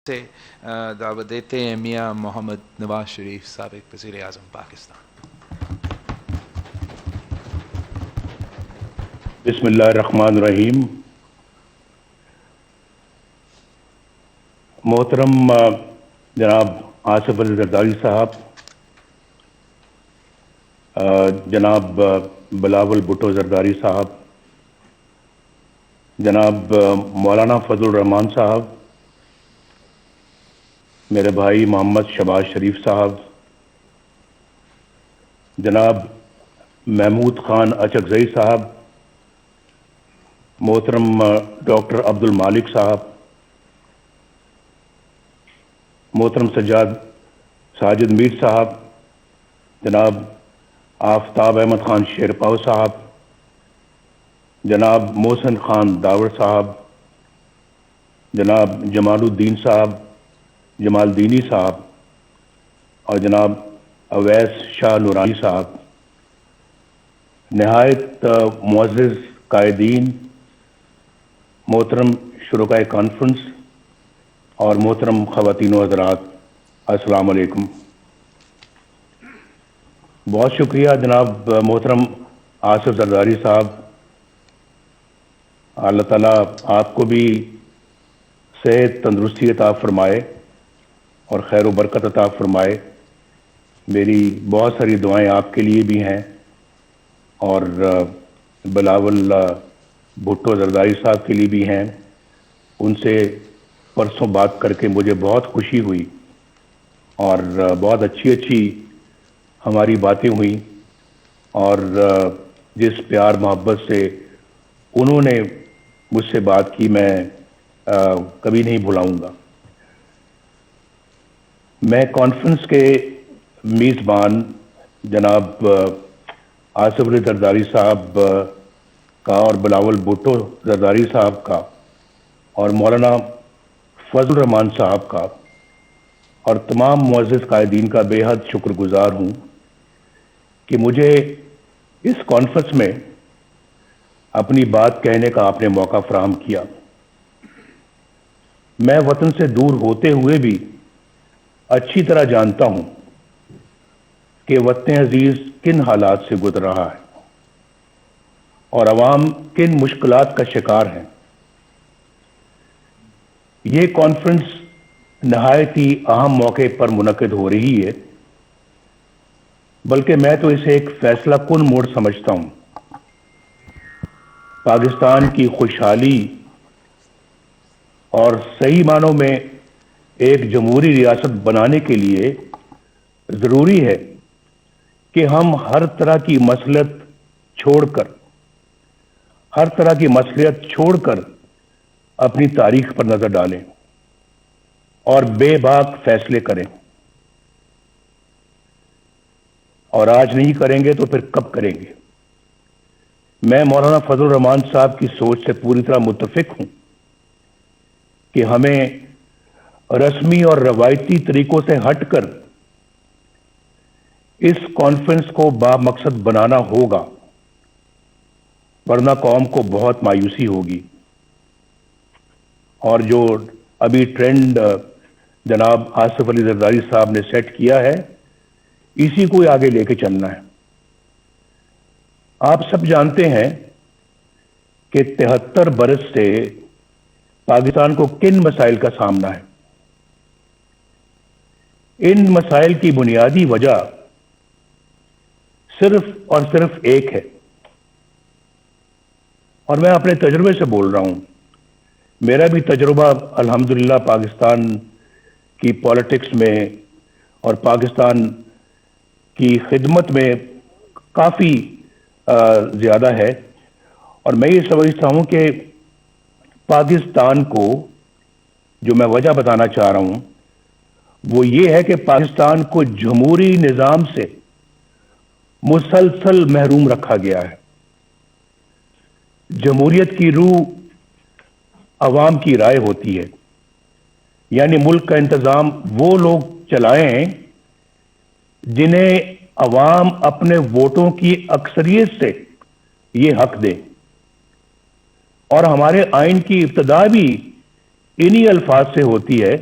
سے دعوت دیتے ہیں میاں محمد نواز شریف سابق وزیر اعظم پاکستان۔ بسم اللہ الرحمن الرحیم۔ محترم جناب آصف علی زرداری صاحب، جناب بلاول بھٹو زرداری صاحب، جناب مولانا فضل الرحمان صاحب، میرے بھائی محمد شہباز شریف صاحب، جناب محمود خان اچکزئی صاحب، محترم ڈاکٹر عبد المالک صاحب، محترم ساجد میر صاحب، جناب آفتاب احمد خان شیرپاؤ صاحب، جناب محسن خان داور صاحب، جناب جمال الدین صاحب، جمال دینی صاحب، اور جناب اویس شاہ نورانی صاحب، نہایت معزز قائدین، محترم شرکائے کانفرنس اور محترم خواتین و حضرات، السلام علیکم۔ بہت شکریہ جناب محترم آصف زرداری صاحب، اللہ تعالیٰ آپ کو بھی صحت تندرستی عطا فرمائے اور خیر و برکت عطا فرمائے۔ میری بہت ساری دعائیں آپ کے لیے بھی ہیں، اور بلاول بھٹو زرداری صاحب کے لیے بھی ہیں۔ ان سے پرسوں بات کر کے مجھے بہت خوشی ہوئی اور بہت اچھی ہماری باتیں ہوئیں، اور جس پیار محبت سے انہوں نے مجھ سے بات کی میں کبھی نہیں بھلاؤں گا۔ میں کانفرنس کے میزبان جناب آصف علی زرداری صاحب کا اور بلاول بھٹو زرداری صاحب کا اور مولانا فضل الرحمان صاحب کا اور تمام معزز قائدین کا بے حد شکر گزار ہوں کہ مجھے اس کانفرنس میں اپنی بات کہنے کا آپ نے موقع فراہم کیا۔ میں وطن سے دور ہوتے ہوئے بھی اچھی طرح جانتا ہوں کہ وطن عزیز کن حالات سے گزر رہا ہے اور عوام کن مشکلات کا شکار ہیں۔ یہ کانفرنس نہایت ہی اہم موقع پر منعقد ہو رہی ہے، بلکہ میں تو اسے ایک فیصلہ کن موڑ سمجھتا ہوں۔ پاکستان کی خوشحالی اور صحیح معنوں میں ایک جمہوری ریاست بنانے کے لیے ضروری ہے کہ ہم ہر طرح کی مصلحت چھوڑ کر اپنی تاریخ پر نظر ڈالیں اور بے باک فیصلے کریں، اور آج نہیں کریں گے تو پھر کب کریں گے؟ میں مولانا فضل الرحمان صاحب کی سوچ سے پوری طرح متفق ہوں کہ ہمیں رسمی اور روایتی طریقوں سے ہٹ کر اس کانفرنس کو بامقصد بنانا ہوگا، ورنہ قوم کو بہت مایوسی ہوگی۔ اور جو ابھی ٹرینڈ جناب آصف علی زرداری صاحب نے سیٹ کیا ہے، اسی کو آگے لے کے چلنا ہے۔ آپ سب جانتے ہیں کہ 73 برس سے پاکستان کو کن مسائل کا سامنا ہے۔ ان مسائل کی بنیادی وجہ صرف اور صرف ایک ہے، اور میں اپنے تجربے سے بول رہا ہوں۔ میرا بھی تجربہ الحمدللہ پاکستان کی پالیٹکس میں اور پاکستان کی خدمت میں کافی زیادہ ہے، اور میں یہ سمجھتا ہوں کہ پاکستان کو جو میں وجہ بتانا چاہ رہا ہوں وہ یہ ہے کہ پاکستان کو جمہوری نظام سے مسلسل محروم رکھا گیا ہے۔ جمہوریت کی روح عوام کی رائے ہوتی ہے، یعنی ملک کا انتظام وہ لوگ چلائیں جنہیں عوام اپنے ووٹوں کی اکثریت سے یہ حق دے، اور ہمارے آئین کی ابتدا بھی انہی الفاظ سے ہوتی ہے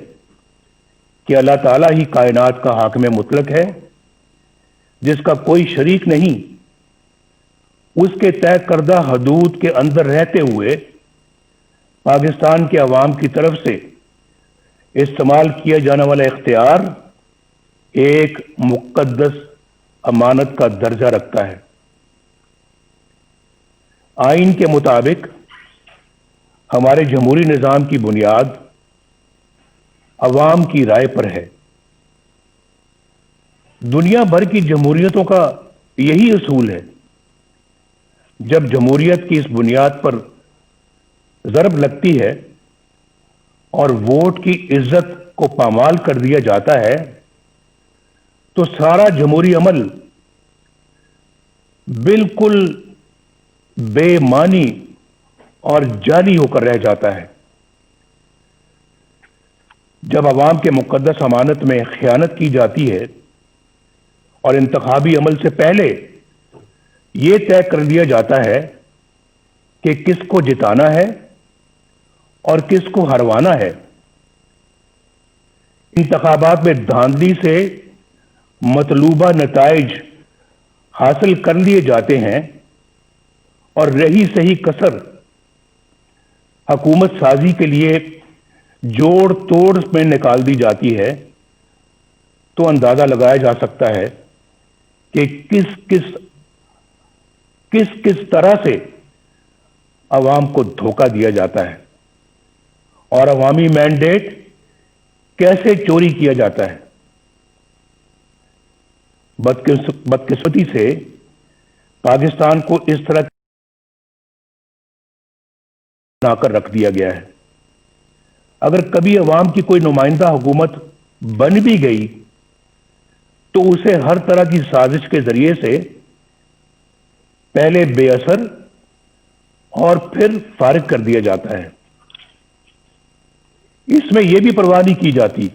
کہ اللہ تعالیٰ ہی کائنات کا حاکم مطلق ہے جس کا کوئی شریک نہیں، اس کے طے کردہ حدود کے اندر رہتے ہوئے پاکستان کے عوام کی طرف سے استعمال کیا جانے والا اختیار ایک مقدس امانت کا درجہ رکھتا ہے۔ آئین کے مطابق ہمارے جمہوری نظام کی بنیاد عوام کی رائے پر ہے۔ دنیا بھر کی جمہوریتوں کا یہی اصول ہے۔ جب جمہوریت کی اس بنیاد پر ضرب لگتی ہے اور ووٹ کی عزت کو پامال کر دیا جاتا ہے تو سارا جمہوری عمل بالکل بے معنی اور جعلی ہو کر رہ جاتا ہے۔ جب عوام کے مقدس امانت میں خیانت کی جاتی ہے اور انتخابی عمل سے پہلے یہ طے کر دیا جاتا ہے کہ کس کو جتانا ہے اور کس کو ہروانا ہے، انتخابات میں دھاندلی سے مطلوبہ نتائج حاصل کر لیے جاتے ہیں اور رہی صحیح کسر حکومت سازی کے لیے جوڑ توڑ میں نکال دی جاتی ہے، تو اندازہ لگایا جا سکتا ہے کہ کس طرح سے عوام کو دھوکہ دیا جاتا ہے اور عوامی مینڈیٹ کیسے چوری کیا جاتا ہے۔ بدقسمتی سے پاکستان کو اس طرح بنا کر رکھ دیا گیا ہے۔ اگر کبھی عوام کی کوئی نمائندہ حکومت بن بھی گئی تو اسے ہر طرح کی سازش کے ذریعے سے پہلے بے اثر اور پھر فارغ کر دیا جاتا ہے۔ اس میں یہ بھی پرواہ نہیں کی جاتی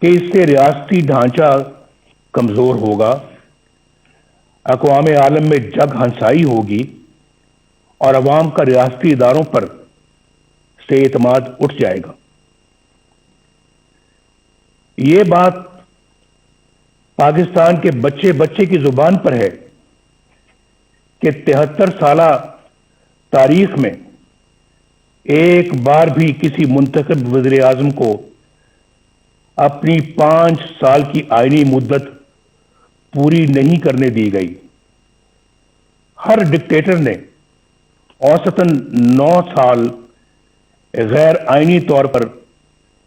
کہ اس سے ریاستی ڈھانچہ کمزور ہوگا، اقوام عالم میں جگ ہنسائی ہوگی اور عوام کا ریاستی اداروں پر سے اعتماد اٹھ جائے گا۔ یہ بات پاکستان کے بچے بچے کی زبان پر ہے کہ 73 سالہ تاریخ میں ایک بار بھی کسی منتخب وزیر اعظم کو اپنی 5 سال کی آئینی مدت پوری نہیں کرنے دی گئی۔ ہر ڈکٹیٹر نے اوسطاً 9 سال غیر آئینی طور پر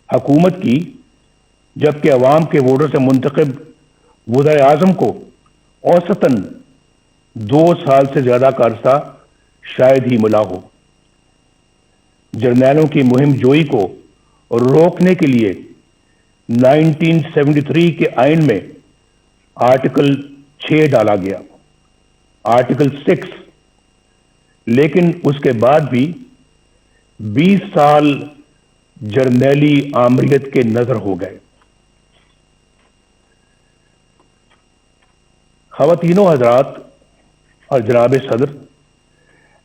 حکومت کی، جبکہ عوام کے ووٹوں سے منتخب وزیر اعظم کو اوسطاً 2 سال سے زیادہ کا عرصہ شاید ہی ملا ہو۔ جرنیلوں کی مہم جوئی کو روکنے کے لیے 1973 کے آئین میں آرٹیکل 6 ڈالا گیا، آرٹیکل 6، لیکن اس کے بعد بھی 20 سال جرنیلی آمریت کے نظر ہو گئے۔ خواتینوں حضرات اور جناب صدر،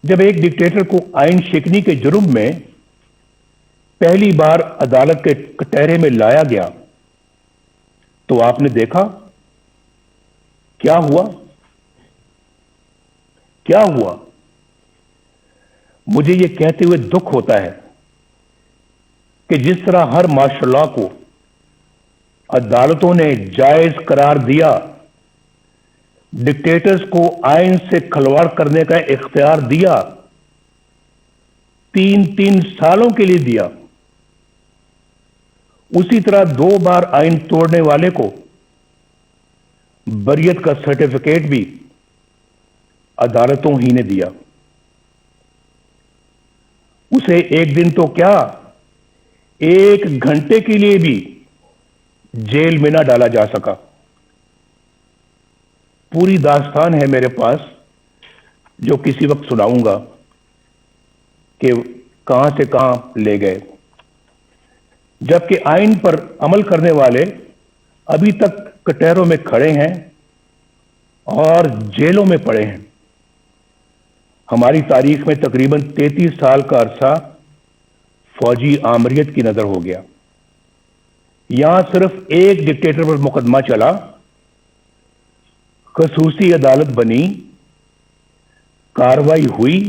جب ایک ڈکٹیٹر کو آئین شکنی کے جرم میں پہلی بار عدالت کے کٹہرے میں لایا گیا تو آپ نے دیکھا کیا ہوا؟ کیا ہوا؟ مجھے یہ کہتے ہوئے دکھ ہوتا ہے کہ جس طرح ہر مارشل لاء کو عدالتوں نے جائز قرار دیا، ڈکٹیٹرز کو آئین سے کھلواڑ کرنے کا اختیار دیا، 3 سالوں کے لیے دیا، اسی طرح 2 بار آئین توڑنے والے کو بریت کا سرٹیفکیٹ بھی عدالتوں ہی نے دیا۔ اسے ایک دن تو کیا، 1 گھنٹے کے لیے بھی جیل میں نہ ڈالا جا سکا۔ پوری داستان ہے میرے پاس جو کسی وقت سناؤں گا کہ کہاں سے کہاں لے گئے، جبکہ آئین پر عمل کرنے والے ابھی تک کٹہروں میں کھڑے ہیں اور جیلوں میں پڑے ہیں۔ ہماری تاریخ میں تقریباً 33 سال کا عرصہ فوجی آمریت کی نظر ہو گیا۔ یہاں صرف ایک ڈکٹیٹر پر مقدمہ چلا، خصوصی عدالت بنی، کارروائی ہوئی،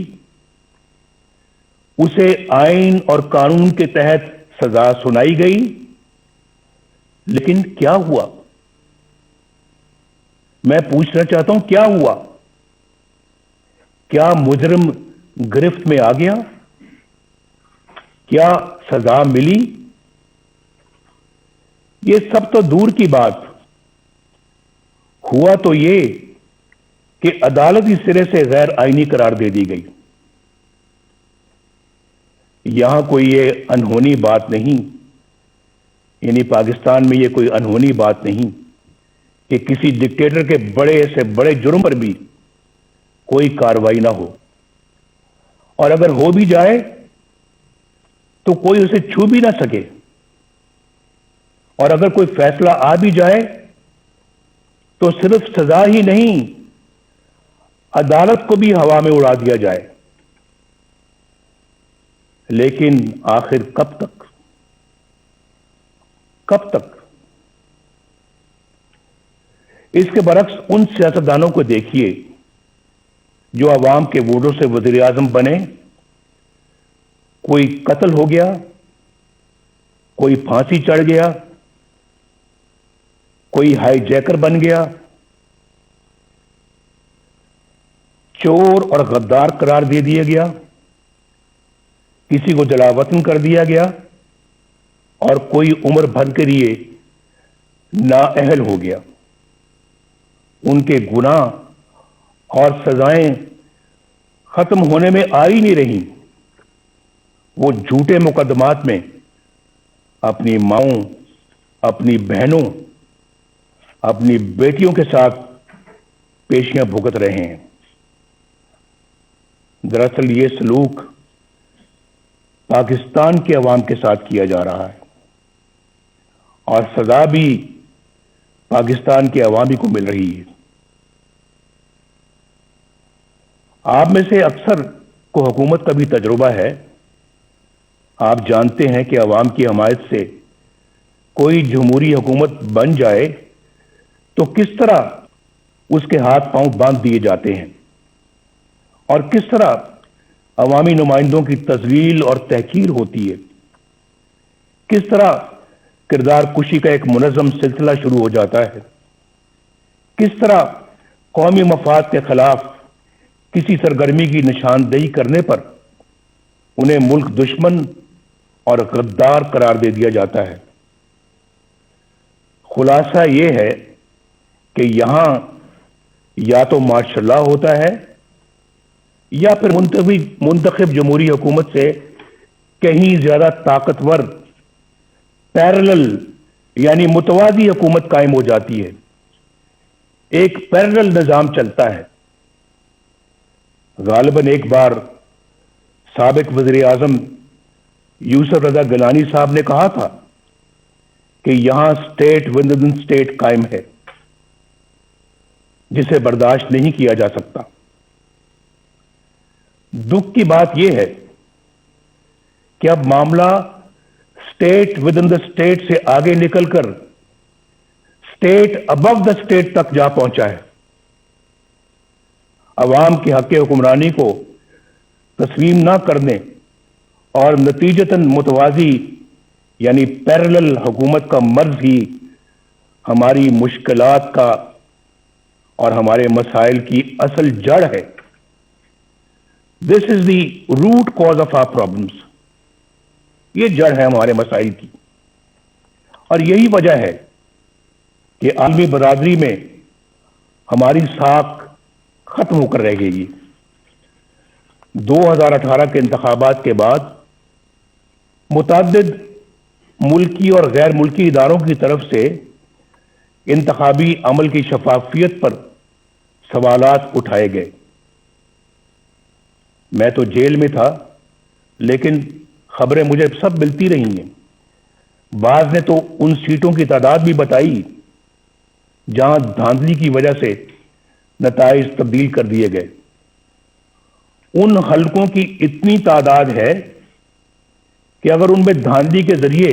اسے آئین اور قانون کے تحت سزا سنائی گئی، لیکن کیا ہوا؟ میں پوچھنا چاہتا ہوں کیا ہوا؟ کیا مجرم گرفت میں آ گیا؟ کیا سزا ملی؟ یہ سب تو دور کی بات، ہوا تو یہ کہ عدالت اس سرے سے غیر آئینی قرار دے دی گئی۔ یہاں کوئی یہ انہونی بات نہیں، یعنی پاکستان میں یہ کوئی انہونی بات نہیں کہ کسی ڈکٹیٹر کے بڑے سے بڑے جرم پر بھی کوئی کارروائی نہ ہو، اور اگر ہو بھی جائے تو کوئی اسے چھو بھی نہ سکے، اور اگر کوئی فیصلہ آ بھی جائے تو صرف سزا ہی نہیں، عدالت کو بھی ہوا میں اڑا دیا جائے۔ لیکن آخر کب تک؟ کب تک؟ اس کے برعکس ان سیاستدانوں کو دیکھیے جو عوام کے ووٹوں سے وزیر اعظم بنے، کوئی قتل ہو گیا، کوئی پھانسی چڑھ گیا، کوئی ہائی جیکر بن گیا، چور اور غدار قرار دے دیا گیا، کسی کو جلا وطن کر دیا گیا، اور کوئی عمر بھر کے لیے نااہل ہو گیا۔ ان کے گناہ اور سزائیں ختم ہونے میں آ ہی نہیں رہی، وہ جھوٹے مقدمات میں اپنی ماؤں، اپنی بہنوں، اپنی بیٹیوں کے ساتھ پیشیاں بھگت رہے ہیں۔ دراصل یہ سلوک پاکستان کے عوام کے ساتھ کیا جا رہا ہے، اور سزا بھی پاکستان کے عوامی کو مل رہی ہے۔ آپ میں سے اکثر کو حکومت کا بھی تجربہ ہے، آپ جانتے ہیں کہ عوام کی حمایت سے کوئی جمہوری حکومت بن جائے تو کس طرح اس کے ہاتھ پاؤں باندھ دیے جاتے ہیں، اور کس طرح عوامی نمائندوں کی تذلیل اور تحقیر ہوتی ہے، کس طرح کردار کشی کا ایک منظم سلسلہ شروع ہو جاتا ہے، کس طرح قومی مفاد کے خلاف کسی سرگرمی کی نشاندہی کرنے پر انہیں ملک دشمن اور غدار قرار دے دیا جاتا ہے۔ خلاصہ یہ ہے کہ یہاں یا تو مارشل لا ہوتا ہے یا پھر منتخب جمہوری حکومت سے کہیں زیادہ طاقتور پیرلل یعنی متوازی حکومت قائم ہو جاتی ہے، ایک پیرلل نظام چلتا ہے۔ غالباً ایک بار سابق وزیر اعظم یوسف رضا گیلانی صاحب نے کہا تھا کہ یہاں سٹیٹ ود ان سٹیٹ قائم ہے، جسے برداشت نہیں کیا جا سکتا۔ دکھ کی بات یہ ہے کہ اب معاملہ state with in the state سے آگے نکل کر سٹیٹ ابو دا سٹیٹ تک جا پہنچا ہے۔ عوام کے حق حکمرانی کو تسلیم نہ کرنے اور نتیجتاً متوازی یعنی پیرلل حکومت کا مرض ہی ہماری مشکلات کا اور ہمارے مسائل کی اصل جڑ ہے۔ This is the root cause of our problems. یہ جڑ ہے ہمارے مسائل کی، اور یہی وجہ ہے کہ عالمی برادری میں ہماری ساکھ ختم ہو کر رہ گئی۔ 2018 کے انتخابات کے بعد متعدد ملکی اور غیر ملکی اداروں کی طرف سے انتخابی عمل کی شفافیت پر سوالات اٹھائے گئے۔ میں تو جیل میں تھا، لیکن خبریں مجھے سب ملتی رہی ہیں۔ بعض نے تو ان سیٹوں کی تعداد بھی بتائی جہاں دھاندلی کی وجہ سے نتائج تبدیل کر دیے گئے۔ ان حلقوں کی اتنی تعداد ہے کہ اگر ان میں دھاندلی کے ذریعے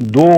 2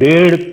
1.5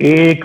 1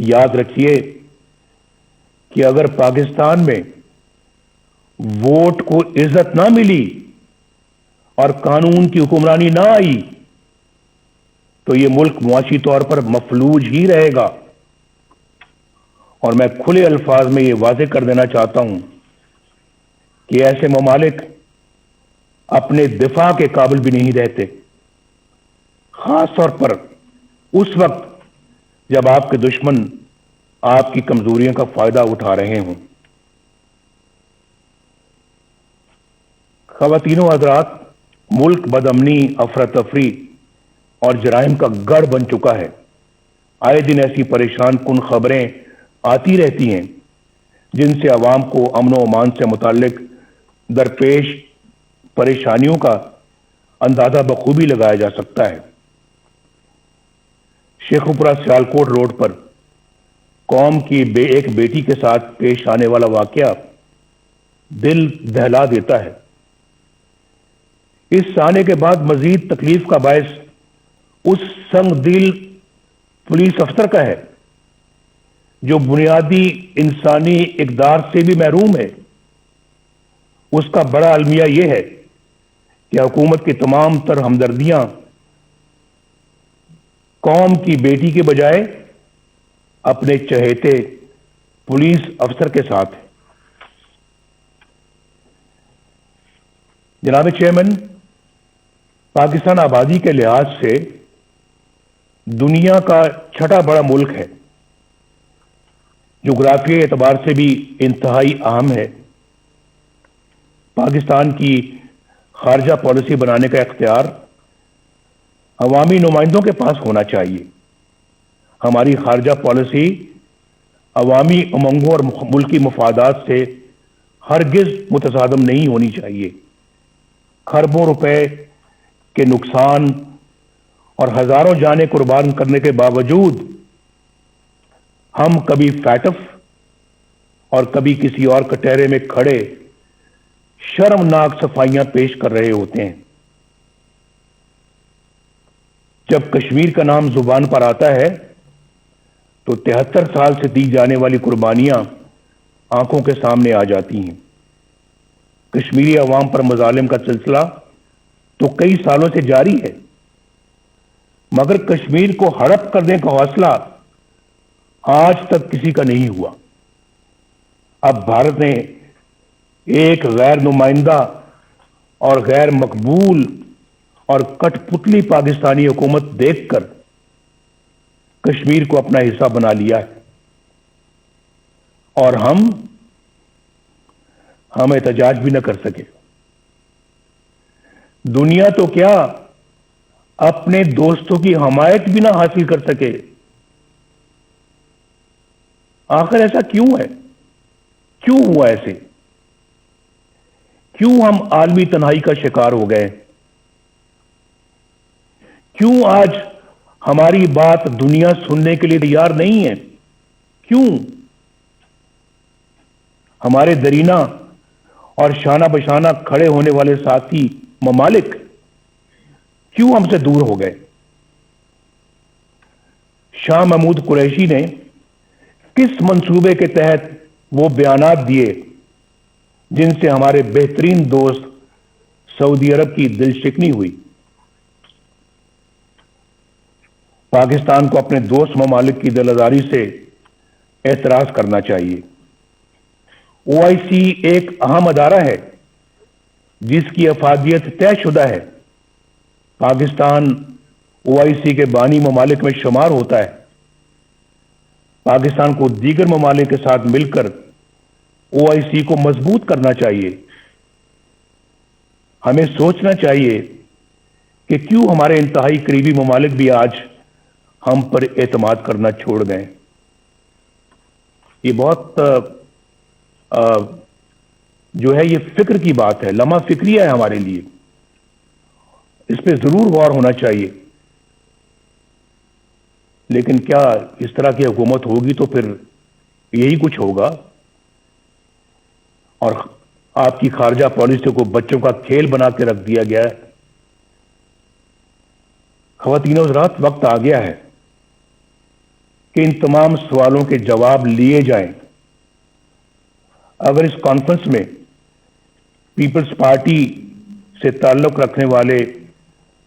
یاد رکھیے کہ اگر پاکستان میں ووٹ کو عزت نہ ملی اور قانون کی حکمرانی نہ آئی تو یہ ملک معاشی طور پر مفلوج ہی رہے گا. اور میں کھلے الفاظ میں یہ واضح کر دینا چاہتا ہوں کہ ایسے ممالک اپنے دفاع کے قابل بھی نہیں رہتے، خاص طور پر اس وقت جب آپ کے دشمن آپ کی کمزوریوں کا فائدہ اٹھا رہے ہوں. خواتین و حضرات، ملک بدامنی، افراتفری اور جرائم کا گڑھ بن چکا ہے. آئے دن ایسی پریشان کن خبریں آتی رہتی ہیں جن سے عوام کو امن و امان سے متعلق درپیش پریشانیوں کا اندازہ بخوبی لگایا جا سکتا ہے. شیخوپورہ سیالکوٹ روڈ پر قوم کی ایک بیٹی کے ساتھ پیش آنے والا واقعہ دل دہلا دیتا ہے. اس سانے کے بعد مزید تکلیف کا باعث اس سنگ دل پولیس افسر کا ہے جو بنیادی انسانی اقدار سے بھی محروم ہے. اس کا بڑا المیہ یہ ہے کہ حکومت کی تمام تر ہمدردیاں قوم کی بیٹی کے بجائے اپنے چہیتے پولیس افسر کے ساتھ ہے. جناب چیئرمین، پاکستان آبادی کے لحاظ سے دنیا کا چھٹا بڑا ملک ہے، جغرافیائی اعتبار سے بھی انتہائی اہم ہے. پاکستان کی خارجہ پالیسی بنانے کا اختیار عوامی نمائندوں کے پاس ہونا چاہیے. ہماری خارجہ پالیسی عوامی امنگوں اور ملکی مفادات سے ہرگز متصادم نہیں ہونی چاہیے. کھربوں روپے کے نقصان اور ہزاروں جانیں قربان کرنے کے باوجود ہم کبھی فیٹف اور کبھی کسی اور کٹہرے میں کھڑے شرمناک صفائیاں پیش کر رہے ہوتے ہیں. جب کشمیر کا نام زبان پر آتا ہے تو 73 سال سے دی جانے والی قربانیاں آنکھوں کے سامنے آ جاتی ہیں. کشمیری عوام پر مظالم کا سلسلہ تو کئی سالوں سے جاری ہے، مگر کشمیر کو ہڑپ کرنے کا حوصلہ آج تک کسی کا نہیں ہوا. اب بھارت نے ایک غیر نمائندہ اور غیر مقبول اور کٹ پتلی پاکستانی حکومت دیکھ کر کشمیر کو اپنا حصہ بنا لیا ہے، اور ہم احتجاج بھی نہ کر سکے. دنیا تو کیا اپنے دوستوں کی حمایت بھی نہ حاصل کر سکے. آخر ایسا کیوں ہے؟ کیوں ہوا ایسے؟ کیوں ہم عالمی تنہائی کا شکار ہو گئے؟ کیوں آج ہماری بات دنیا سننے کے لیے تیار نہیں ہے؟ کیوں ہمارے درینہ اور شانہ بشانہ کھڑے ہونے والے ساتھی ممالک کیوں ہم سے دور ہو گئے؟ شاہ محمود قریشی نے کس منصوبے کے تحت وہ بیانات دیے جن سے ہمارے بہترین دوست سعودی عرب کی دل شکنی ہوئی؟ پاکستان کو اپنے دوست ممالک کی دل آزاری سے اعتراض کرنا چاہیے. OIC ایک اہم ادارہ ہے جس کی افادیت طے شدہ ہے. پاکستان OIC کے بانی ممالک میں شمار ہوتا ہے. پاکستان کو دیگر ممالک کے ساتھ مل کر OIC کو مضبوط کرنا چاہیے. ہمیں سوچنا چاہیے کہ کیوں ہمارے انتہائی قریبی ممالک بھی آج ہم پر اعتماد کرنا چھوڑ گئے. یہ بہت جو ہے یہ فکر کی بات ہے، لمحہ فکریہ ہے ہمارے لیے. اس پہ ضرور غور ہونا چاہیے. لیکن کیا اس طرح کی حکومت ہوگی تو پھر یہی کچھ ہوگا، اور آپ کی خارجہ پالیسی کو بچوں کا کھیل بنا کے رکھ دیا گیا ہے. خواتین و حضرات، وقت آ گیا ہے کہ ان تمام سوالوں کے جواب لیے جائیں۔ اگر اس کانفرنس میں پیپلز پارٹی سے تعلق رکھنے والے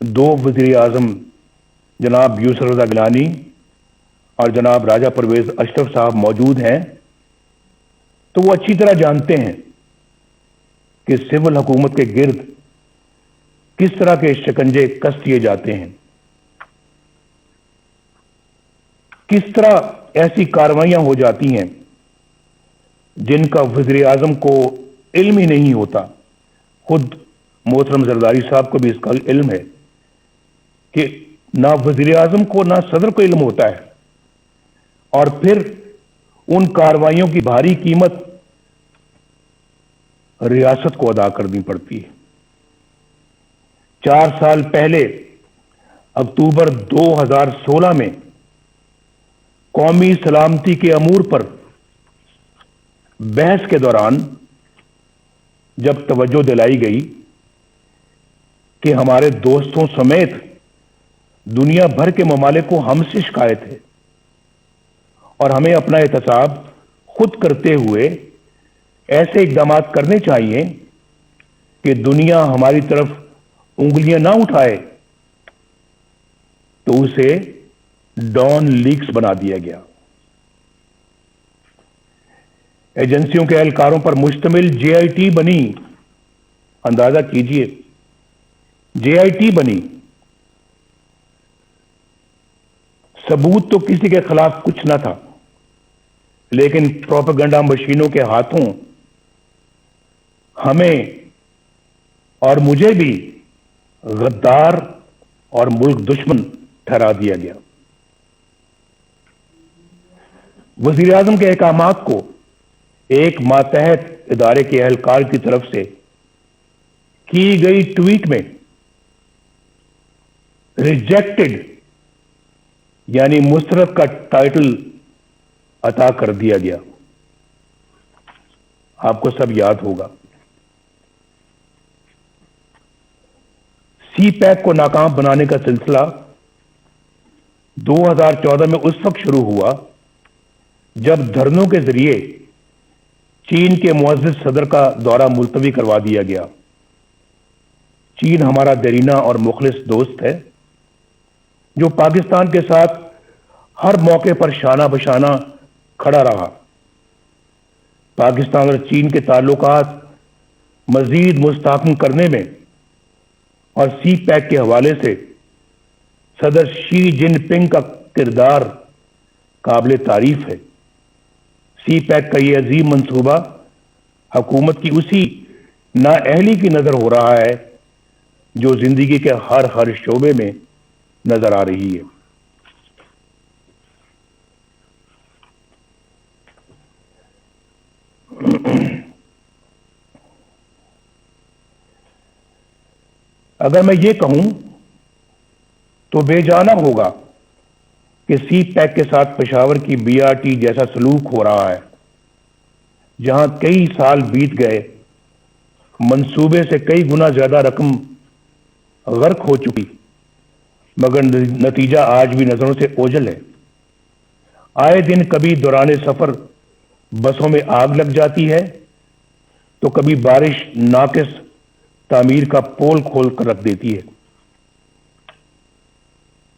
دو وزیر اعظم جناب یوسف رضا گیلانی اور جناب راجہ پرویز اشرف صاحب موجود ہیں تو وہ اچھی طرح جانتے ہیں کہ سول حکومت کے گرد کس طرح کے شکنجے کس دیے جاتے ہیں، کس طرح ایسی کارروائیاں ہو جاتی ہیں جن کا وزیر اعظم کو علم ہی نہیں ہوتا۔ خود محترم زرداری صاحب کو بھی اس کا علم ہے کہ نہ وزیر اعظم کو نہ صدر کو علم ہوتا ہے، اور پھر ان کارروائیوں کی بھاری قیمت ریاست کو ادا کرنی پڑتی ہے۔ 4 سال پہلے اکتوبر 2016 میں قومی سلامتی کے امور پر بحث کے دوران جب توجہ دلائی گئی کہ ہمارے دوستوں سمیت دنیا بھر کے ممالک کو ہم سے شکایت ہے اور ہمیں اپنا احتساب خود کرتے ہوئے ایسے اقدامات کرنے چاہیے کہ دنیا ہماری طرف انگلیاں نہ اٹھائے، تو اسے ڈان لیکس بنا دیا گیا۔ ایجنسیوں کے اہلکاروں پر مشتمل جے آئی ٹی بنی، اندازہ کیجئے، جے آئی ٹی بنی۔ ثبوت تو کسی کے خلاف کچھ نہ تھا، لیکن پروپیگنڈا مشینوں کے ہاتھوں ہمیں اور مجھے بھی غدار اور ملک دشمن ٹھہرا دیا گیا۔ وزیر اعظم کے احکامات کو ایک ماتحت ادارے کے اہلکار کی طرف سے کی گئی ٹویٹ میں ریجیکٹڈ یعنی مسترد کا ٹائٹل عطا کر دیا گیا۔ آپ کو سب یاد ہوگا، سی پیک کو ناکام بنانے کا سلسلہ 2014 میں اس وقت شروع ہوا جب دھرنوں کے ذریعے چین کے معزز صدر کا دورہ ملتوی کروا دیا گیا۔ چین ہمارا دیرینہ اور مخلص دوست ہے جو پاکستان کے ساتھ ہر موقع پر شانہ بشانہ کھڑا رہا۔ پاکستان اور چین کے تعلقات مزید مستحکم کرنے میں اور سی پیک کے حوالے سے صدر شی جن پنگ کا کردار قابل تعریف ہے۔ سی پیک کا یہ عظیم منصوبہ حکومت کی اسی نااہلی کی نظر ہو رہا ہے جو زندگی کے ہر شعبے میں نظر آ رہی ہے۔ اگر میں یہ کہوں تو بے جانا ہوگا کہ سی پیک کے ساتھ پشاور کی بی آر ٹی جیسا سلوک ہو رہا ہے، جہاں کئی سال بیت گئے، منصوبے سے کئی گنا زیادہ رقم غرق ہو چکی، مگر نتیجہ آج بھی نظروں سے اوجھل ہے۔ آئے دن کبھی دوران سفر بسوں میں آگ لگ جاتی ہے تو کبھی بارش ناقص تعمیر کا پول کھول کر رکھ دیتی ہے۔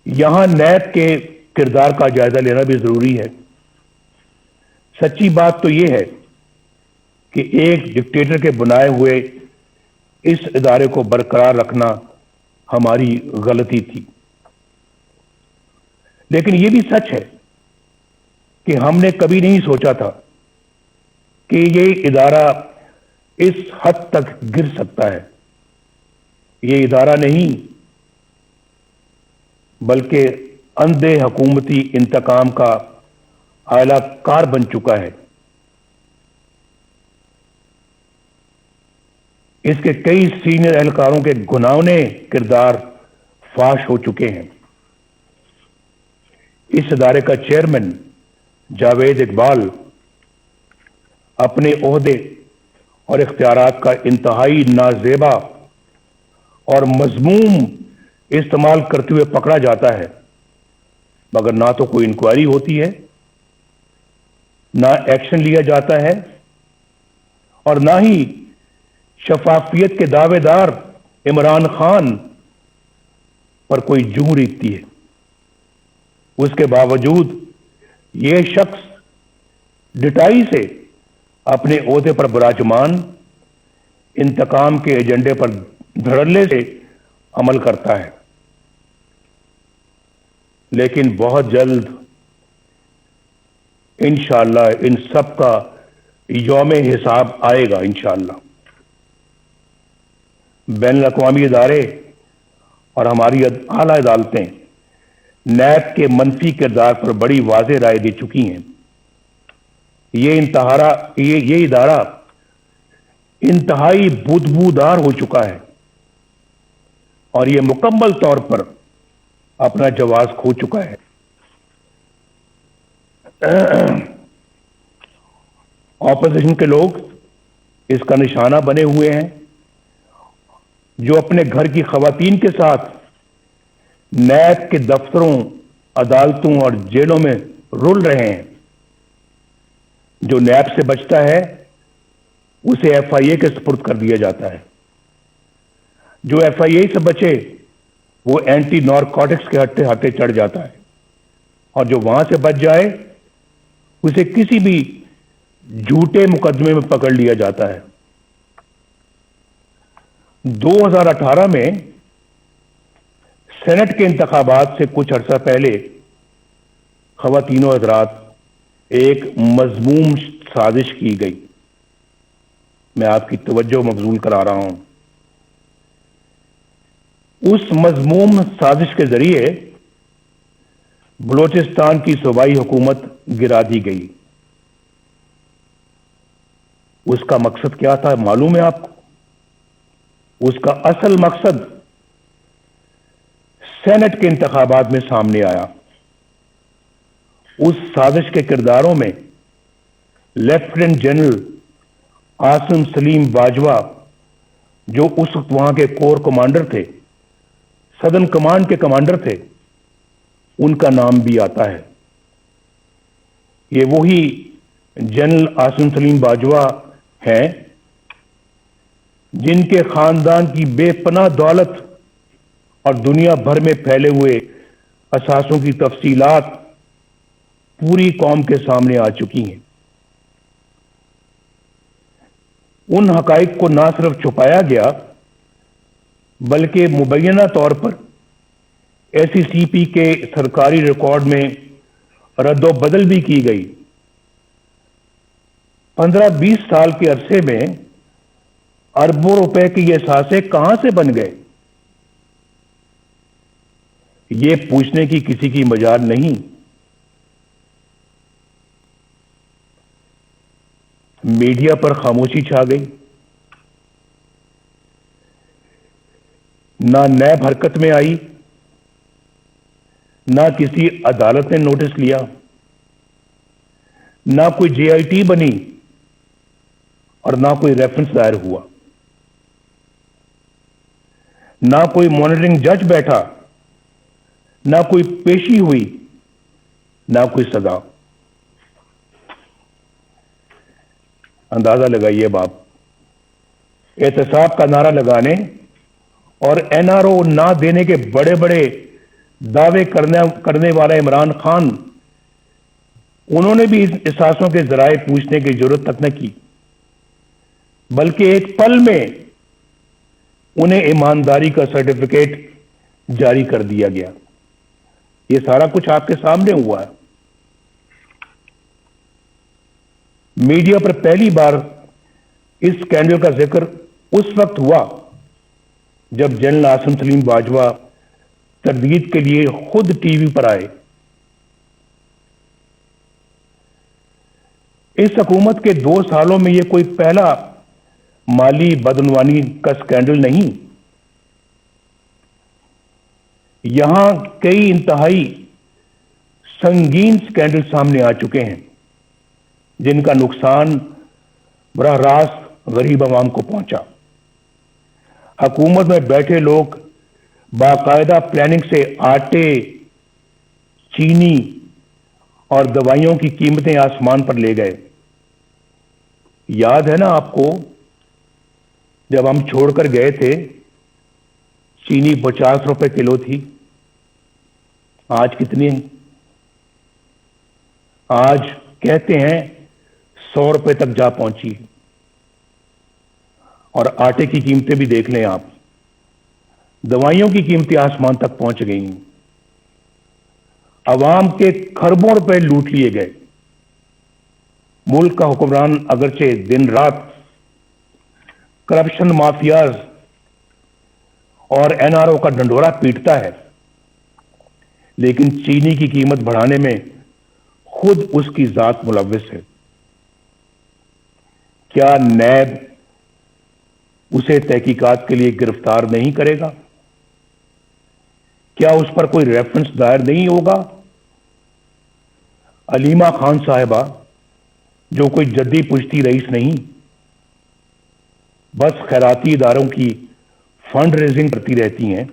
یہاں نیب کے کردار کا جائزہ لینا بھی ضروری ہے۔ سچی بات تو یہ ہے کہ ایک ڈکٹیٹر کے بنائے ہوئے اس ادارے کو برقرار رکھنا ہماری غلطی تھی، لیکن یہ بھی سچ ہے کہ ہم نے کبھی نہیں سوچا تھا کہ یہ ادارہ اس حد تک گر سکتا ہے۔ یہ ادارہ نہیں بلکہ اندھے حکومتی انتقام کا اعلی کار بن چکا ہے۔ اس کے کئی سینئر اہلکاروں کے گھناؤنے کردار فاش ہو چکے ہیں۔ اس ادارے کا چیئرمین جاوید اقبال اپنے عہدے اور اختیارات کا انتہائی نازیبا اور مذموم استعمال کرتے ہوئے پکڑا جاتا ہے۔ مگر نہ تو کوئی انکوائری ہوتی ہے، نہ ایکشن لیا جاتا ہے، اور نہ ہی شفافیت کے دعوے دار عمران خان پر کوئی جوں ریتتی ہے۔ اس کے باوجود یہ شخص ڈٹائی سے اپنے عہدے پر براجمان انتقام کے ایجنڈے پر دھڑلے سے عمل کرتا ہے، لیکن بہت جلد انشاءاللہ ان سب کا یوم حساب آئے گا انشاءاللہ۔ بین الاقوامی ادارے اور ہماری اعلیٰ عدالتیں نیب کے منفی کردار پر بڑی واضح رائے دے چکی ہیں۔ یہ ادارہ انتہائی بدبودار ہو چکا ہے اور یہ مکمل طور پر اپنا جواز کھو چکا ہے۔ اپوزیشن کے لوگ اس کا نشانہ بنے ہوئے ہیں، جو اپنے گھر کی خواتین کے ساتھ نیب کے دفتروں، عدالتوں اور جیلوں میں رول رہے ہیں۔ جو نیب سے بچتا ہے اسے ایف آئی اے کے سپرد کر دیا جاتا ہے، جو ایف آئی اے سے بچے وہ اینٹی نارکوٹکس کے ہٹے چڑھ جاتا ہے، اور جو وہاں سے بچ جائے اسے کسی بھی جھوٹے مقدمے میں پکڑ لیا جاتا ہے۔ 2018 میں سینٹ کے انتخابات سے کچھ عرصہ پہلے خواتین و حضرات ایک مذموم سازش کی گئی، میں آپ کی توجہ مبذول کرا رہا ہوں۔ اس مذموم سازش کے ذریعے بلوچستان کی صوبائی حکومت گرا دی گئی۔ اس کا مقصد کیا تھا معلوم ہے آپ کو؟ اس کا اصل مقصد سینٹ کے انتخابات میں سامنے آیا۔ اس سازش کے کرداروں میں لیفٹیننٹ جنرل عاصم سلیم باجوہ، جو اس وقت وہاں کے کور کمانڈر تھے، سدرن کمانڈ کے کمانڈر تھے، ان کا نام بھی آتا ہے۔ یہ وہی جنرل عاصم سلیم باجوہ ہیں جن کے خاندان کی بے پناہ دولت اور دنیا بھر میں پھیلے ہوئے اثاثوں کی تفصیلات پوری قوم کے سامنے آ چکی ہیں۔ ان حقائق کو نہ صرف چھپایا گیا بلکہ مبینہ طور پر ایس سی پی کے سرکاری ریکارڈ میں رد و بدل بھی کی گئی۔ 15-20 سال کے عرصے میں اربوں روپے کے یہ اثاثے کہاں سے بن گئے، یہ پوچھنے کی کسی کی مجال نہیں۔ میڈیا پر خاموشی چھا گئی، نہ نیب حرکت میں آئی، نہ کسی عدالت نے نوٹس لیا، نہ کوئی جے آئی ٹی بنی اور نہ کوئی ریفرنس دائر ہوا، نہ کوئی مانیٹرنگ جج بیٹھا، نہ کوئی پیشی ہوئی، نہ کوئی سزا۔ اندازہ لگائیے اب آپ، احتساب کا نعرہ لگانے اور این آر او نہ دینے کے بڑے بڑے دعوے کرنے والا عمران خان، انہوں نے بھی اس اثاثوں کے ذرائع پوچھنے کی ضرورت تک نہ کی، بلکہ ایک پل میں انہیں ایمانداری کا سرٹیفکیٹ جاری کر دیا گیا۔ یہ سارا کچھ آپ کے سامنے ہوا ہے۔ میڈیا پر پہلی بار اس سکینڈل کا ذکر اس وقت ہوا جب جنرل عاصم سلیم باجوہ تردید کے لیے خود ٹی وی پر آئے۔ اس حکومت کے 2 سالوں میں یہ کوئی پہلا مالی بدعنوانی کا سکینڈل نہیں۔ یہاں کئی انتہائی سنگین سکینڈل سامنے آ چکے ہیں جن کا نقصان براہ راست غریب عوام کو پہنچا۔ حکومت میں بیٹھے لوگ باقاعدہ پلاننگ سے آٹے، چینی اور دوائیوں کی قیمتیں آسمان پر لے گئے. یاد ہے نا آپ کو جب ہم چھوڑ کر گئے تھے چینی 50 روپے کلو تھی, آج کتنی ہے؟ آج کہتے ہیں 100 روپے تک جا پہنچی. اور آٹے کی قیمتیں بھی دیکھ لیں آپ, دوائیوں کی قیمتیں آسمان تک پہنچ گئی ہیں. عوام کے کھربوں روپے لوٹ لیے گئے. ملک کا حکمران اگرچہ دن رات کرپشن مافیاز اور این آر او کا ڈنڈورا پیٹتا ہے, لیکن چینی کی قیمت بڑھانے میں خود اس کی ذات ملوث ہے. کیا نیب اسے تحقیقات کے لیے گرفتار نہیں کرے گا؟ کیا اس پر کوئی ریفرنس دائر نہیں ہوگا؟ علیمہ خان صاحبہ جو کوئی جدی پشتی رئیس نہیں, بس خیراتی اداروں کی فنڈ ریزنگ کرتی رہتی ہیں,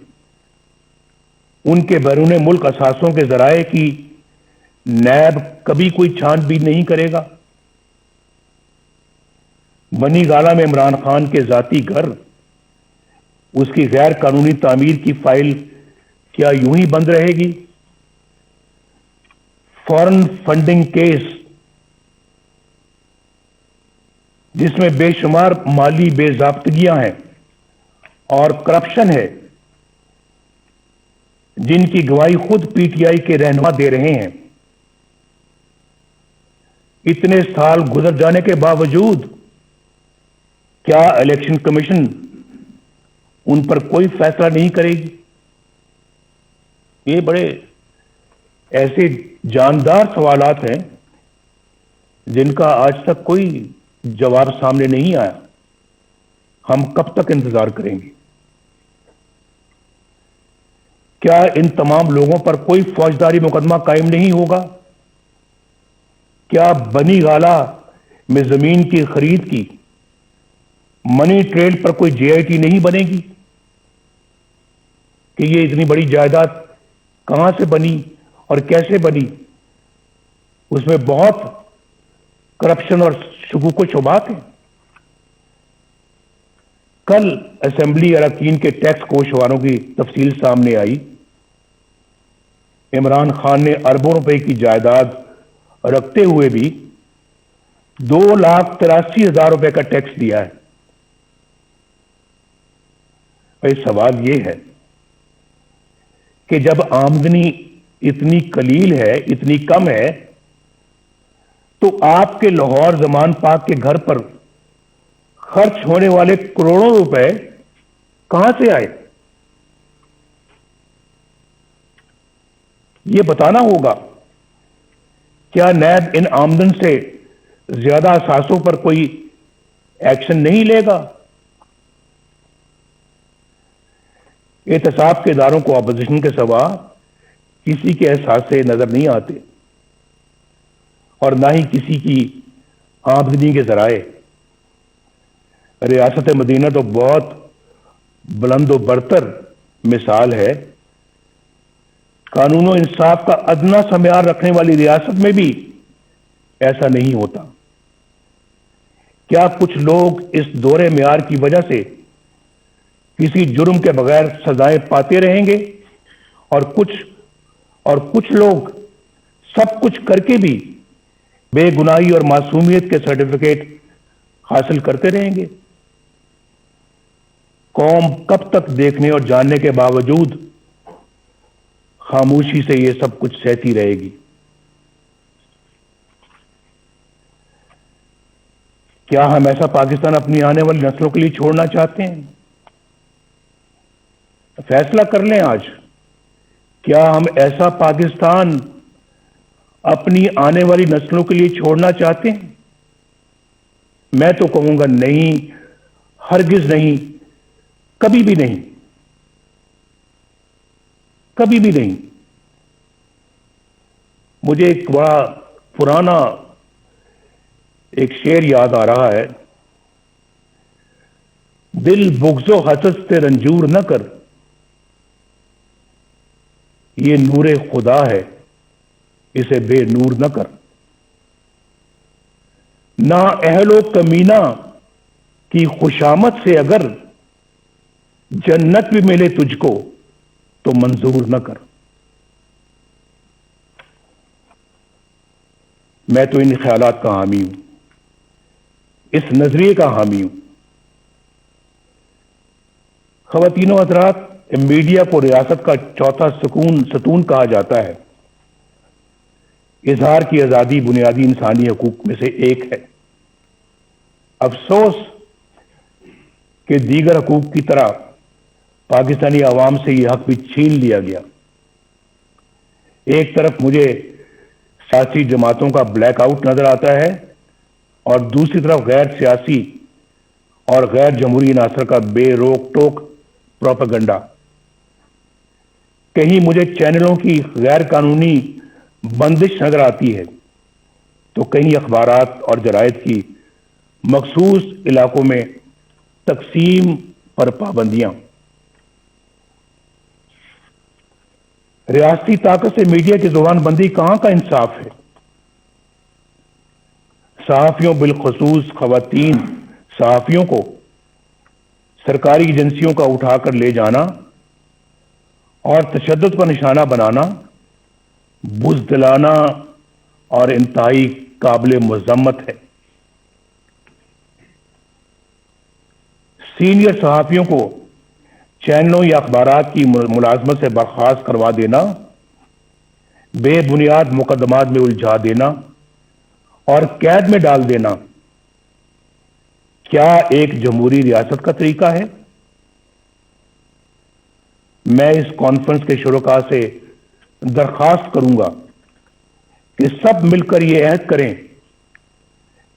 ان کے بیرون ملک اثاثوں کے ذرائع کی نیب کبھی کوئی چھان بین نہیں کرے گا؟ بنی گالہ میں عمران خان کے ذاتی گھر, اس کی غیر قانونی تعمیر کی فائل کیا یوں ہی بند رہے گی؟ فارن فنڈنگ کیس جس میں بے شمار مالی بے ضابطگیاں ہیں اور کرپشن ہے, جن کی گواہی خود پی ٹی آئی کے رہنما دے رہے ہیں. اتنے سال گزر جانے کے باوجود کیا الیکشن کمیشن ان پر کوئی فیصلہ نہیں کرے گی؟ یہ بڑے ایسے جاندار سوالات ہیں جن کا آج تک کوئی جواب سامنے نہیں آیا. ہم کب تک انتظار کریں گے؟ کیا ان تمام لوگوں پر کوئی فوجداری مقدمہ قائم نہیں ہوگا؟ کیا بنی گالہ میں زمین کی خرید کی منی ٹریل پر کوئی جے آئی ٹی نہیں بنے گی کہ یہ اتنی بڑی جائیداد کہاں سے بنی اور کیسے بنی؟ اس میں بہت کرپشن اور شکوک و شبہات ہیں. کل اسمبلی اراکین کے ٹیکس گوشواروں کی تفصیل سامنے آئی. عمران خان نے اربوں روپے کی جائیداد رکھتے ہوئے بھی 2,83,000 روپے کا ٹیکس دیا ہے. سوال یہ ہے کہ جب آمدنی اتنی قلیل ہے, اتنی کم ہے, تو آپ کے لاہور زمان پاک کے گھر پر خرچ ہونے والے کروڑوں روپے کہاں سے آئے؟ یہ بتانا ہوگا. کیا نیب ان آمدن سے زیادہ اثاثوں پر کوئی ایکشن نہیں لے گا؟ احتساب کے اداروں کو اپوزیشن کے سوا کسی کے احساس سے نظر نہیں آتے اور نہ ہی کسی کی آمدنی کے ذرائع. ریاست مدینہ تو بہت بلند و برتر مثال ہے. قانون و انصاف کا ادنا سا معیار رکھنے والی ریاست میں بھی ایسا نہیں ہوتا. کیا کچھ لوگ اس دورے معیار کی وجہ سے کسی جرم کے بغیر سزائیں پاتے رہیں گے اور کچھ لوگ سب کچھ کر کے بھی بے گناہی اور معصومیت کے سرٹیفکیٹ حاصل کرتے رہیں گے؟ قوم کب تک دیکھنے اور جاننے کے باوجود خاموشی سے یہ سب کچھ سہتی رہے گی؟ کیا ہم ایسا پاکستان اپنی آنے والی نسلوں کے لیے چھوڑنا چاہتے ہیں؟ فیصلہ کر لیں آج. کیا ہم ایسا پاکستان اپنی آنے والی نسلوں کے لیے چھوڑنا چاہتے ہیں؟ میں تو کہوں گا نہیں, ہرگز نہیں, کبھی بھی نہیں, کبھی بھی نہیں. مجھے ایک بڑا پرانا ایک شعر یاد آ رہا ہے. دل بغض و حسد سے رنجور نہ کر, یہ نور خدا ہے اسے بے نور نہ کر. نا اہل و کمینہ کی خوشامد سے اگر جنت بھی ملے تجھ کو تو منظور نہ کر. میں تو ان خیالات کا حامی ہوں, اس نظریے کا حامی ہوں. خواتین و حضرات, میڈیا کو ریاست کا چوتھا ستون کہا جاتا ہے. اظہار کی آزادی بنیادی انسانی حقوق میں سے ایک ہے. افسوس کہ دیگر حقوق کی طرح پاکستانی عوام سے یہ حق بھی چھین لیا گیا. ایک طرف مجھے سیاسی جماعتوں کا بلیک آؤٹ نظر آتا ہے اور دوسری طرف غیر سیاسی اور غیر جمہوری عناصر کا بے روک ٹوک پروپیگنڈا. کہیں مجھے چینلوں کی غیر قانونی بندش نظر آتی ہے تو کہیں اخبارات اور جرائد کی مخصوص علاقوں میں تقسیم پر پابندیاں. ریاستی طاقت سے میڈیا کی زبان بندی کہاں کا انصاف ہے؟ صحافیوں, بالخصوص خواتین صحافیوں کو سرکاری ایجنسیوں کا اٹھا کر لے جانا اور تشدد کا نشانہ بنانا بزدلانہ اور انتہائی قابل مذمت ہے. سینئر صحافیوں کو چینلوں یا اخبارات کی ملازمت سے برخاست کروا دینا, بے بنیاد مقدمات میں الجھا دینا اور قید میں ڈال دینا کیا ایک جمہوری ریاست کا طریقہ ہے؟ میں اس کانفرنس کے شرکاء سے درخواست کروں گا کہ سب مل کر یہ عہد کریں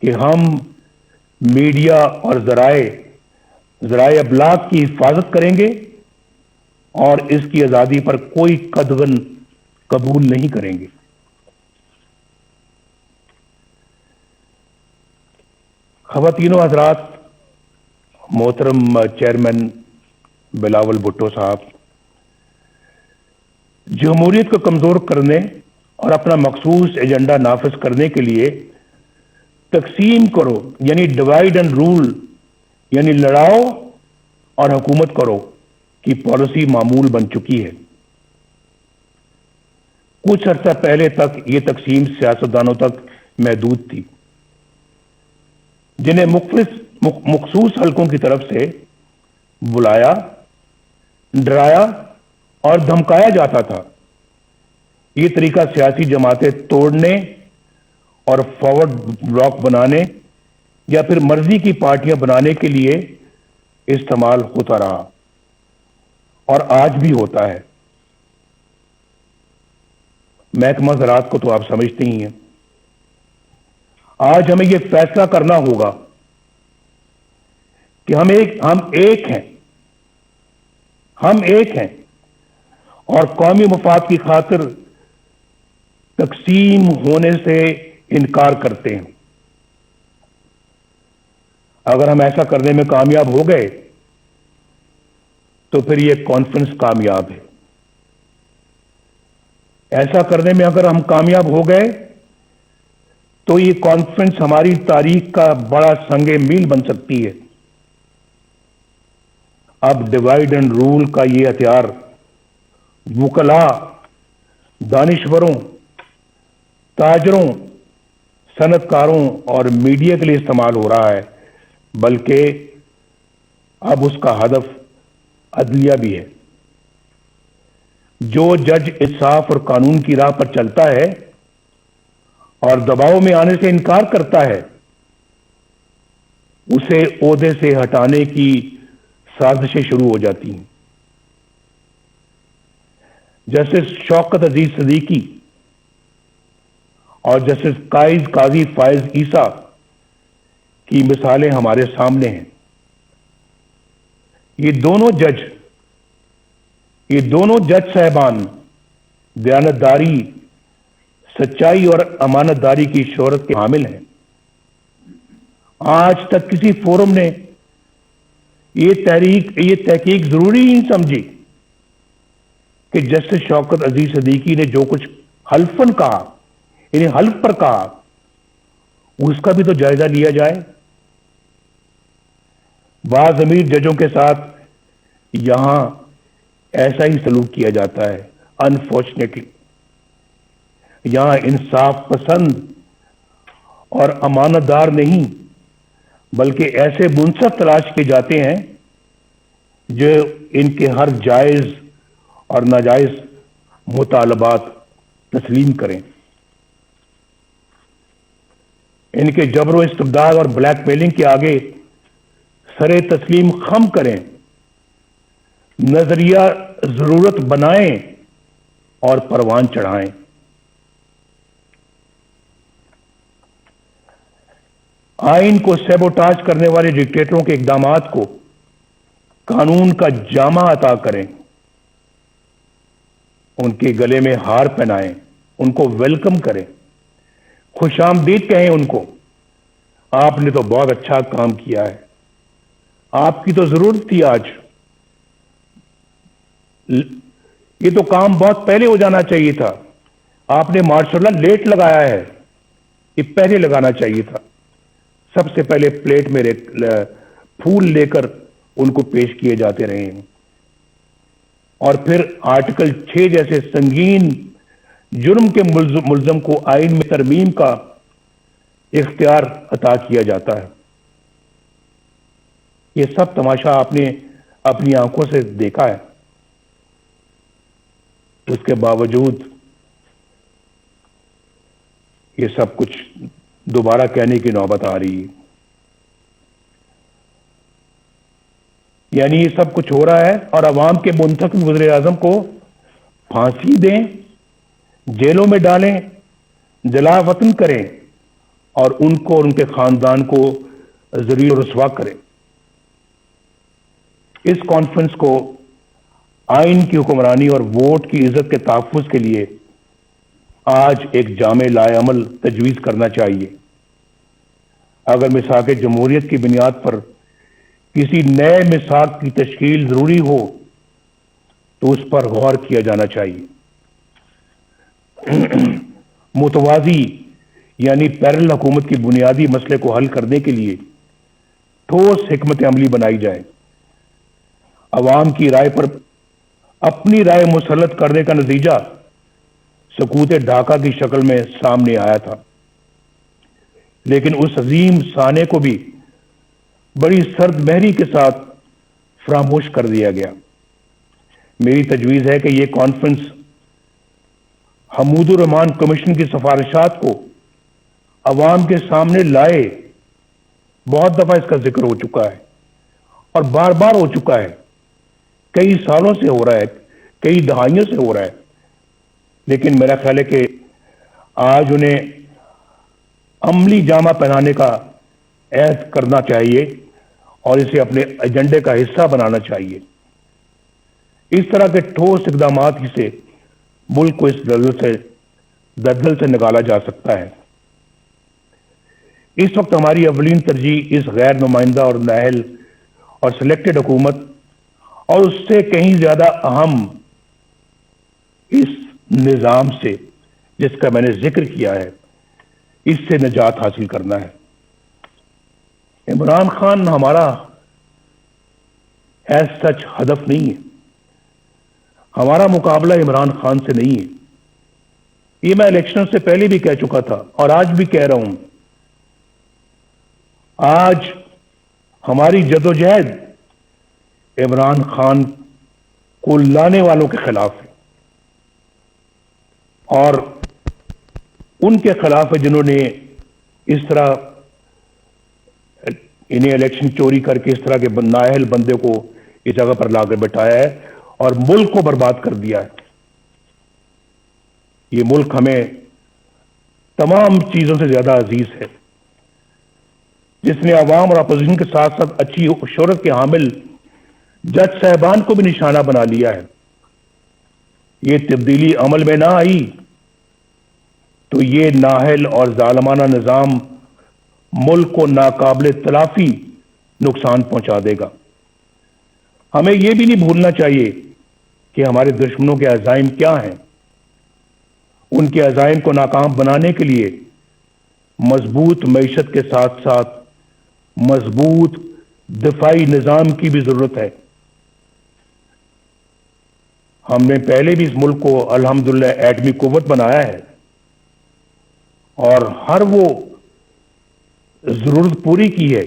کہ ہم میڈیا اور ذرائع ابلاغ کی حفاظت کریں گے اور اس کی آزادی پر کوئی قدغن قبول نہیں کریں گے. خواتین و حضرات, محترم چیئرمین بلاول بھٹو صاحب, جمہوریت کو کمزور کرنے اور اپنا مخصوص ایجنڈا نافذ کرنے کے لیے تقسیم کرو یعنی ڈیوائیڈ اینڈ رول یعنی لڑاؤ اور حکومت کرو کی پالیسی معمول بن چکی ہے. کچھ عرصہ پہلے تک یہ تقسیم سیاستدانوں تک محدود تھی جنہیں مخصوص حلقوں کی طرف سے بلایا, ڈرایا اور دھمکایا جاتا تھا. یہ طریقہ سیاسی جماعتیں توڑنے اور فارورڈ بلاک بنانے یا پھر مرضی کی پارٹیاں بنانے کے لیے استعمال ہوتا رہا اور آج بھی ہوتا ہے. محکمہ زراعت کو تو آپ سمجھتے ہی ہیں. آج ہمیں یہ فیصلہ کرنا ہوگا کہ ہم ایک ہیں اور قومی مفاد کی خاطر تقسیم ہونے سے انکار کرتے ہیں. اگر ہم ایسا کرنے میں کامیاب ہو گئے تو پھر یہ کانفرنس کامیاب ہے. ایسا کرنے میں اگر ہم کامیاب ہو گئے تو یہ کانفرنس ہماری تاریخ کا بڑا سنگ میل بن سکتی ہے. اب ڈیوائیڈ اینڈ رول کا یہ ہتھیار وکلاء, دانشوروں, تاجروں, صنعت کاروں اور میڈیا کے لیے استعمال ہو رہا ہے, بلکہ اب اس کا ہدف عدلیہ بھی ہے. جو جج انصاف اور قانون کی راہ پر چلتا ہے اور دباؤ میں آنے سے انکار کرتا ہے اسے عہدے سے ہٹانے کی سازشیں شروع ہو جاتی ہیں. جسٹس شوکت عزیز صدیقی اور جسٹس قاضی فائز عیسیٰ کی مثالیں ہمارے سامنے ہیں. یہ دونوں جج صاحبان دیانتداری, سچائی اور امانت داری کی شہرت کے حامل ہیں. آج تک کسی فورم نے یہ تحقیق ضروری نہیں سمجھی کہ جسٹس شوکت عزیز صدیقی نے جو کچھ حلفاً کہا انہیں حلف پر کہا، اس کا بھی تو جائزہ لیا جائے. بعض امیر ججوں کے ساتھ یہاں ایسا ہی سلوک کیا جاتا ہے. انفارچونیٹلی یہاں انصاف پسند اور امانت دار نہیں بلکہ ایسے منصف تلاش کیے جاتے ہیں جو ان کے ہر جائز اور ناجائز مطالبات تسلیم کریں، ان کے جبر و استبداد اور بلیک میلنگ کے آگے سر تسلیم خم کریں، نظریہ ضرورت بنائیں اور پروان چڑھائیں. آئین کو سیبوٹاج کرنے والے ڈکٹیٹروں کے اقدامات کو قانون کا جامہ عطا کریں، ان کے گلے میں ہار پہنائیں، ان کو ویلکم کریں، خوش آمدید کہیں ان کو. آپ نے تو بہت اچھا کام کیا ہے، آپ کی تو ضرورت تھی آج، یہ تو کام بہت پہلے ہو جانا چاہیے تھا، آپ نے ماشاء اللہ لیٹ لگایا ہے، یہ پہلے لگانا چاہیے تھا. سب سے پہلے پلیٹ میں پھول لے کر ان کو پیش کیے جاتے رہے ہیں، اور پھر آرٹیکل 6 جیسے سنگین جرم کے ملزم کو آئین میں ترمیم کا اختیار عطا کیا جاتا ہے. یہ سب تماشا آپ نے اپنی آنکھوں سے دیکھا ہے. اس کے باوجود یہ سب کچھ دوبارہ کہنے کی نوبت آ رہی ہے. یعنی یہ سب کچھ ہو رہا ہے اور عوام کے منتخب وزیر اعظم کو پھانسی دیں، جیلوں میں ڈالیں، جلا وطن کریں اور ان کو اور ان کے خاندان کو ذلیل و رسوا کریں. اس کانفرنس کو آئین کی حکمرانی اور ووٹ کی عزت کے تحفظ کے لیے آج ایک جامع لائے عمل تجویز کرنا چاہیے. اگر میثاق جمہوریت کی بنیاد پر کسی نئے میثاق کی تشکیل ضروری ہو تو اس پر غور کیا جانا چاہیے. متوازی یعنی پیرل حکومت کی بنیادی مسئلے کو حل کرنے کے لیے ٹھوس حکمت عملی بنائی جائے. عوام کی رائے پر اپنی رائے مسلط کرنے کا نتیجہ سکوت ڈھاکہ کی شکل میں سامنے آیا تھا، لیکن اس عظیم سانے کو بھی بڑی سرد مہری کے ساتھ فراموش کر دیا گیا. میری تجویز ہے کہ یہ کانفرنس حمود الرحمان کمیشن کی سفارشات کو عوام کے سامنے لائے. بہت دفعہ اس کا ذکر ہو چکا ہے اور بار بار ہو چکا ہے، کئی سالوں سے ہو رہا ہے، کئی دہائیوں سے ہو رہا ہے، لیکن میرا خیال ہے کہ آج انہیں عملی جامہ پہنانے کا عہد کرنا چاہیے اور اسے اپنے ایجنڈے کا حصہ بنانا چاہیے. اس طرح کے ٹھوس اقدامات ہی سے ملک کو اس دلدل سے نکالا جا سکتا ہے. اس وقت ہماری اولین ترجیح اس غیر نمائندہ اور نااہل اور سلیکٹڈ حکومت اور اس سے کہیں زیادہ اہم اس نظام سے جس کا میں نے ذکر کیا ہے، اس سے نجات حاصل کرنا ہے. عمران خان ہمارا ایز سچ ہدف نہیں ہے، ہمارا مقابلہ عمران خان سے نہیں ہے. یہ میں الیکشن سے پہلے بھی کہہ چکا تھا اور آج بھی کہہ رہا ہوں. آج ہماری جدوجہد عمران خان کو لانے والوں کے خلاف ہے اور ان کے خلاف ہے جنہوں نے اس طرح انہیں الیکشن چوری کر کے اس طرح کے نااہل بندے کو اس جگہ پر لا کر بٹھایا ہے اور ملک کو برباد کر دیا ہے. یہ ملک ہمیں تمام چیزوں سے زیادہ عزیز ہے، جس نے عوام اور اپوزیشن کے ساتھ ساتھ اچھی شہرت کے حامل جج صاحبان کو بھی نشانہ بنا لیا ہے. یہ تبدیلی عمل میں نہ آئی تو یہ نااہل اور ظالمانہ نظام ملک کو ناقابل تلافی نقصان پہنچا دے گا. ہمیں یہ بھی نہیں بھولنا چاہیے کہ ہمارے دشمنوں کے عزائم کیا ہیں ان کے عزائم کو ناکام بنانے کے لیے مضبوط معیشت کے ساتھ ساتھ مضبوط دفاعی نظام کی بھی ضرورت ہے۔ ہم نے پہلے بھی اس ملک کو الحمدللہ ایٹمی قوت بنایا ہے اور ہر وہ ضرورت پوری کی ہے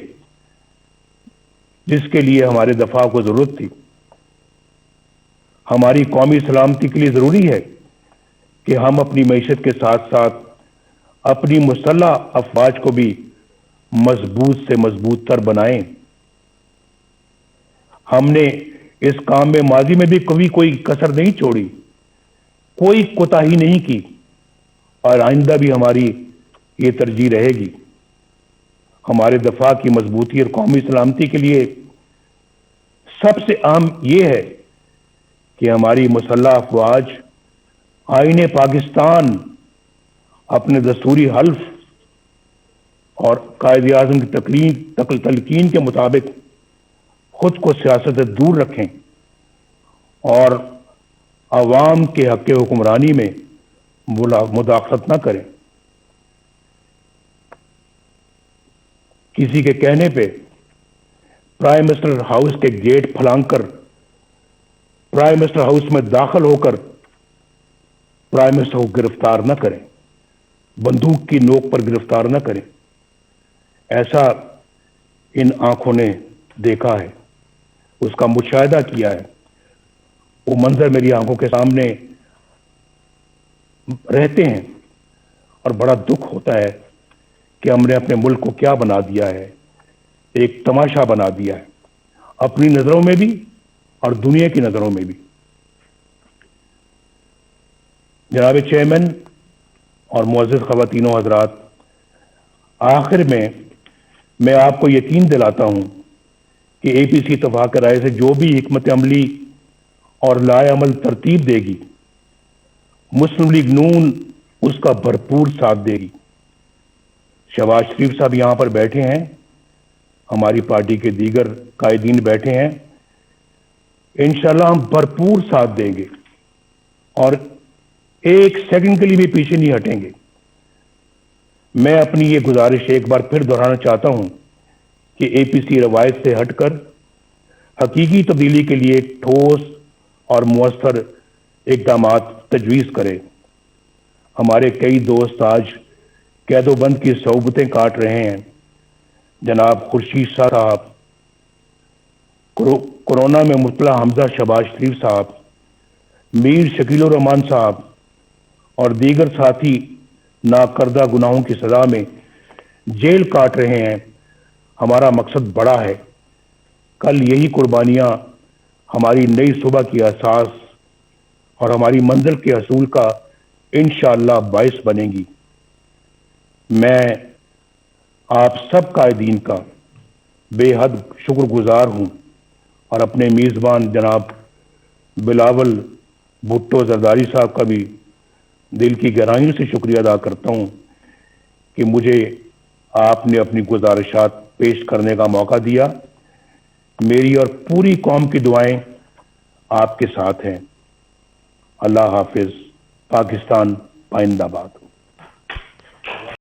جس کے لیے ہمارے دفاع کو ضرورت تھی۔ ہماری قومی سلامتی کے لیے ضروری ہے کہ ہم اپنی معیشت کے ساتھ ساتھ اپنی مسلح افواج کو بھی مضبوط سے مضبوط تر بنائیں۔ ہم نے اس کام میں ماضی میں بھی کبھی کوئی کسر نہیں چھوڑی، کوئی کوتاہی نہیں کی، اور آئندہ بھی ہماری یہ ترجیح رہے گی۔ ہمارے دفاع کی مضبوطی اور قومی سلامتی کے لیے سب سے اہم یہ ہے کہ ہماری مسلح افواج آئین پاکستان اپنے دستوری حلف اور قائد اعظم کی تلقین کے مطابق خود کو سیاست سے دور رکھیں اور عوام کے حق حکمرانی میں مداخلت نہ کریں۔ کسی کے کہنے پہ پرائم منسٹر ہاؤس کے گیٹ پھلانگ کر پرائم منسٹر ہاؤس میں داخل ہو کر پرائم منسٹر کو گرفتار نہ کریں، بندوق کی نوک پر گرفتار نہ کریں۔ ایسا ان آنکھوں نے دیکھا ہے، اس کا مشاہدہ کیا ہے، وہ منظر میری آنکھوں کے سامنے رہتے ہیں اور بڑا دکھ ہوتا ہے کہ ہم نے اپنے ملک کو کیا بنا دیا ہے، ایک تماشا بنا دیا ہے، اپنی نظروں میں بھی اور دنیا کی نظروں میں بھی۔ جناب چیئرمین اور معزز خواتین و حضرات، آخر میں آپ کو یقین دلاتا ہوں کہ اے پی سی اتفاق رائے سے جو بھی حکمت عملی اور لائے عمل ترتیب دے گی، مسلم لیگ نون اس کا بھرپور ساتھ دے گی۔ شہباز شریف صاحب یہاں پر بیٹھے ہیں، ہماری پارٹی کے دیگر قائدین بیٹھے ہیں، انشاءاللہ ہم بھرپور ساتھ دیں گے اور ایک سیکنڈ کے لیے بھی پیچھے نہیں ہٹیں گے۔ میں اپنی یہ گزارش ایک بار پھر دہرانا چاہتا ہوں کہ اے پی سی روایت سے ہٹ کر حقیقی تبدیلی کے لیے ٹھوس اور مؤثر اقدامات تجویز کرے۔ ہمارے کئی دوست آج قید و بند کی صعوبتیں کاٹ رہے ہیں۔ جناب خورشید صاحب، کورونا میں مبتلا حمزہ شہباز شریف صاحب، میر شکیل الرحمان صاحب اور دیگر ساتھی ناکردہ گناہوں کی سزا میں جیل کاٹ رہے ہیں۔ ہمارا مقصد بڑا ہے، کل یہی قربانیاں ہماری نئی صبح کی اساس اور ہماری منزل کے حصول کا انشاءاللہ باعث بنے گی۔ میں آپ سب قائدین کا بے حد شکر گزار ہوں اور اپنے میزبان جناب بلاول بھٹو زرداری صاحب کا بھی دل کی گہرائیوں سے شکریہ ادا کرتا ہوں کہ مجھے آپ نے اپنی گزارشات پیش کرنے کا موقع دیا۔ میری اور پوری قوم کی دعائیں آپ کے ساتھ ہیں۔ اللہ حافظ۔ پاکستان پائندہ باد۔